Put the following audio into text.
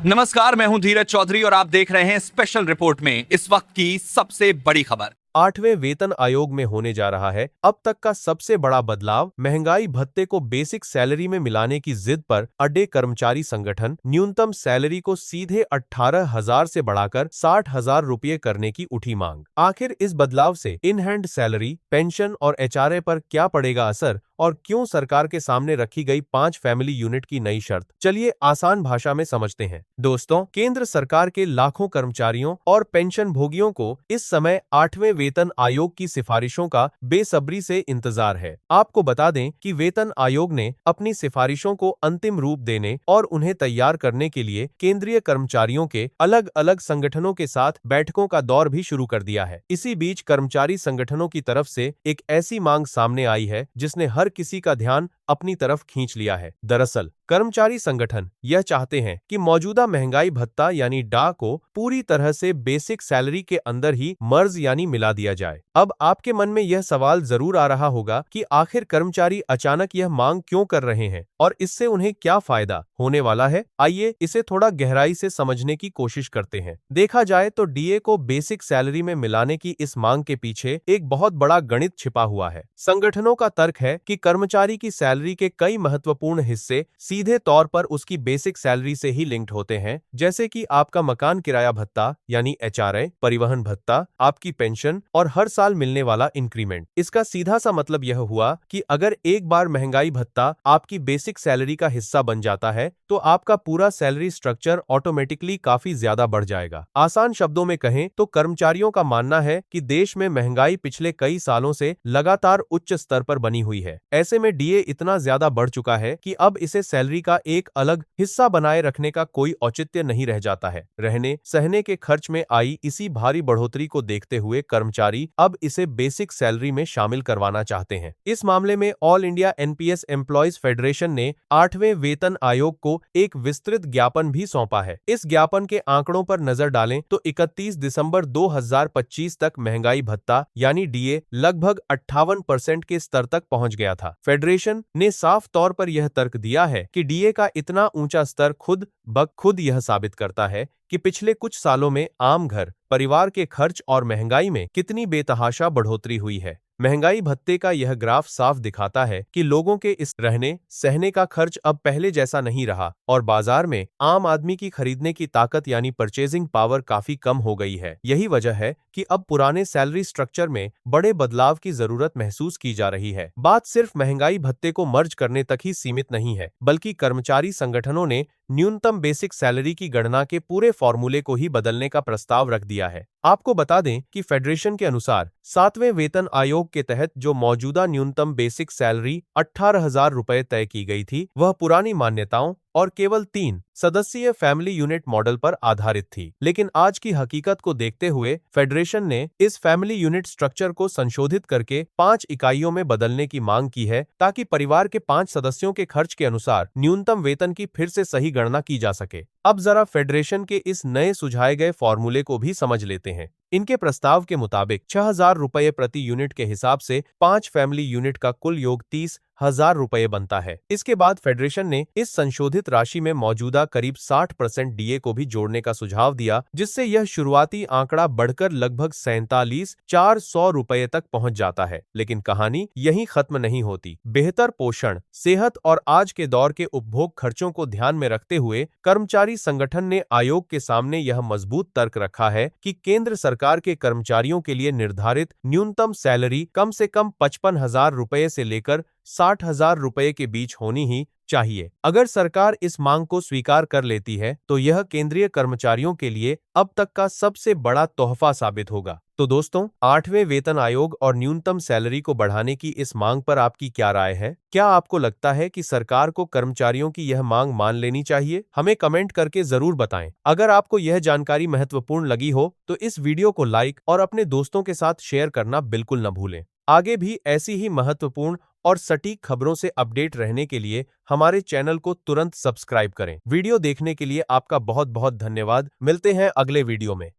नमस्कार, मैं हूं धीरज चौधरी और आप देख रहे हैं स्पेशल रिपोर्ट में इस वक्त की सबसे बड़ी खबर। 8वें वेतन आयोग में होने जा रहा है अब तक का सबसे बड़ा बदलाव। महंगाई भत्ते को बेसिक सैलरी में मिलाने की जिद पर अड़े कर्मचारी संगठन न्यूनतम सैलरी को सीधे 18,000 से बढ़ाकर 60,000 रुपये करने की उठी मांग। आखिर इस बदलाव से इन हैंड सैलरी, पेंशन और एचआरए पर क्या पड़ेगा असर और क्यों सरकार के सामने रखी गई 5 फैमिली यूनिट की नई शर्त, चलिए आसान भाषा में समझते हैं। दोस्तों, केंद्र सरकार के लाखों कर्मचारियों और पेंशन भोगियों को इस समय 8वें वेतन आयोग की सिफारिशों का बेसब्री से इंतजार है। आपको बता दें कि वेतन आयोग ने अपनी सिफारिशों को अंतिम रूप देने और उन्हें तैयार करने के लिए केंद्रीय कर्मचारियों के अलग अलग संगठनों के साथ बैठकों का दौर भी शुरू कर दिया है। इसी बीच कर्मचारी संगठनों की तरफ से एक ऐसी मांग सामने आई है जिसने हर किसी का ध्यान अपनी तरफ खींच लिया है। दरअसल कर्मचारी संगठन यह चाहते हैं कि मौजूदा महंगाई भत्ता यानी डा को पूरी तरह से बेसिक सैलरी के अंदर ही मर्ज यानी मिला दिया जाए। अब आपके मन में यह सवाल जरूर आ रहा होगा कि आखिर कर्मचारी अचानक यह मांग क्यों कर रहे हैं और इससे उन्हें क्या फायदा होने वाला है। आइए इसे थोड़ा गहराई से समझने की कोशिश करते हैं। देखा जाए तो डीए को बेसिक सैलरी में मिलाने की इस मांग के पीछे एक बहुत बड़ा गणित छिपा हुआ है। संगठनों का तर्क है कि कर्मचारी की सैलरी के कई महत्वपूर्ण हिस्से सीधे तौर पर उसकी बेसिक सैलरी से ही लिंक्ड होते हैं, जैसे कि आपका मकान किराया भत्ता यानी एचआरए, परिवहन भत्ता, आपकी पेंशन और हर साल मिलने वाला इंक्रीमेंट। इसका सीधा सा मतलब यह हुआ कि अगर एक बार महंगाई भत्ता आपकी बेसिक सैलरी का हिस्सा बन जाता है तो आपका पूरा सैलरी स्ट्रक्चर ऑटोमेटिकली काफी ज्यादा बढ़ जाएगा। आसान शब्दों में कहें तो कर्मचारियों का मानना है कि देश में महंगाई पिछले कई सालों से लगातार उच्च स्तर पर बनी हुई है। ऐसे में डीए इतना ज्यादा बढ़ चुका है कि अब इसे सैलरी का एक अलग हिस्सा बनाए रखने का कोई औचित्य नहीं रह जाता है। रहने सहने के खर्च में आई इसी भारी बढ़ोतरी को देखते हुए कर्मचारी अब इसे बेसिक सैलरी में शामिल करवाना चाहते हैं। इस मामले में all India NPS employees federation ने 8वें वेतन आयोग को एक विस्तृत ज्ञापन भी सौंपा है। इस ज्ञापन के आंकड़ों पर नजर डालें तो 31 दिसंबर 2025 तक महंगाई भत्ता यानी डीए लगभग 58% के स्तर तक पहुंच गया था। फेडरेशन ने साफ तौर पर यह तर्क दिया है कि डीए का इतना ऊंचा स्तर खुद ब खुद यह साबित करता है कि पिछले कुछ सालों में आम घर परिवार के खर्च और महंगाई में कितनी बेतहाशा बढ़ोतरी हुई है। महंगाई भत्ते का यह ग्राफ साफ दिखाता है कि लोगों के इस रहने सहने का खर्च अब पहले जैसा नहीं रहा और बाजार में आम आदमी की खरीदने की ताकत यानी परचेजिंग पावर काफी कम हो गई है। यही वजह है कि अब पुराने सैलरी स्ट्रक्चर में बड़े बदलाव की जरूरत महसूस की जा रही है। बात सिर्फ महंगाई भत्ते को मर्ज करने तक ही सीमित नहीं है, बल्कि कर्मचारी संगठनों ने न्यूनतम बेसिक सैलरी की गणना के पूरे फॉर्मूले को ही बदलने का प्रस्ताव रख दिया है। आपको बता दें कि फेडरेशन के अनुसार 7वें वेतन आयोग के तहत जो मौजूदा न्यूनतम बेसिक सैलरी 18,000 रुपए तय की गई थी, वह पुरानी मान्यताओं और केवल 3 सदस्यीय फैमिली यूनिट मॉडल पर आधारित थी। लेकिन आज की हकीकत को देखते हुए फेडरेशन ने इस फैमिली यूनिट स्ट्रक्चर को संशोधित करके 5 इकाइयों में बदलने की मांग की है, ताकि परिवार के 5 सदस्यों के खर्च के अनुसार न्यूनतम वेतन की फिर से सही गणना की जा सके। अब जरा फेडरेशन के इस नए सुझाए गए फॉर्मूले को भी समझ लेते हैं। इनके प्रस्ताव के मुताबिक 6,000 रुपये प्रति यूनिट के हिसाब से 5 फैमिली यूनिट का कुल योग 30,000 रुपये बनता है। इसके बाद फेडरेशन ने इस संशोधित राशि में मौजूदा करीब 60% डीए को भी जोड़ने का सुझाव दिया, जिससे यह शुरुआती आंकड़ा बढ़कर लगभग 47,400 रुपये तक पहुंच जाता है। लेकिन कहानी यहीं खत्म नहीं होती। बेहतर पोषण, सेहत और आज के दौर के उपभोग खर्चों को ध्यान में रखते हुए कर्मचारी संगठन ने आयोग के सामने यह मजबूत तर्क रखा है कि केंद्र सरकार के कर्मचारियों के लिए निर्धारित न्यूनतम सैलरी कम से कम 55,000 रुपये से लेकर 60,000 रुपये के बीच होनी ही चाहिए। अगर सरकार इस मांग को स्वीकार कर लेती है तो यह केंद्रीय कर्मचारियों के लिए अब तक का सबसे बड़ा तोहफा साबित होगा। तो दोस्तों, 8वें वेतन आयोग और न्यूनतम सैलरी को बढ़ाने की इस मांग पर आपकी क्या राय है? क्या आपको लगता है कि सरकार को कर्मचारियों की यह मांग मान लेनी चाहिए? हमें कमेंट करके जरूर बताएं। अगर आपको यह जानकारी महत्वपूर्ण लगी हो तो इस वीडियो को लाइक और अपने दोस्तों के साथ शेयर करना बिल्कुल न भूलें। आगे भी ऐसी ही महत्वपूर्ण और सटीक खबरों से अपडेट रहने के लिए हमारे चैनल को तुरंत सब्सक्राइब करें। वीडियो देखने के लिए आपका बहुत बहुत धन्यवाद। मिलते हैं अगले वीडियो में।